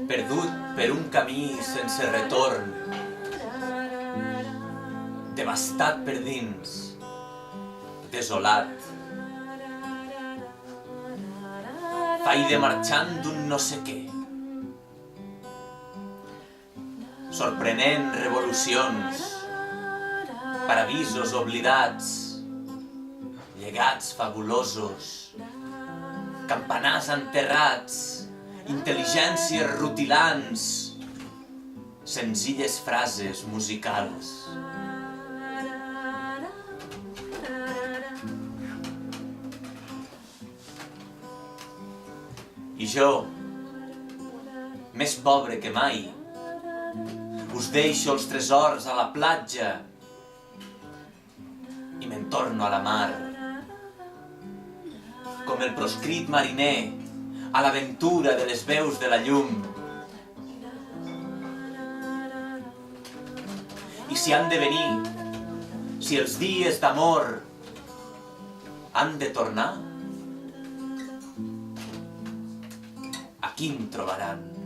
perdut per un camí sense retorn, devastat per dins, desolat. Faig marxant d'un no sé què, sorprenent revolucions, paradisos oblidats, llegats fabulosos, campanars enterrats, intel·ligències rutilants, senzilles frases musicals. I jo, més pobre que mai, us deixo els tresors a la platja i me'n torno a la mar, com el proscrit mariner a l'aventura de les veus de la llum. I si han de venir, si els dies d'amor han de tornar, aquí em trobaran.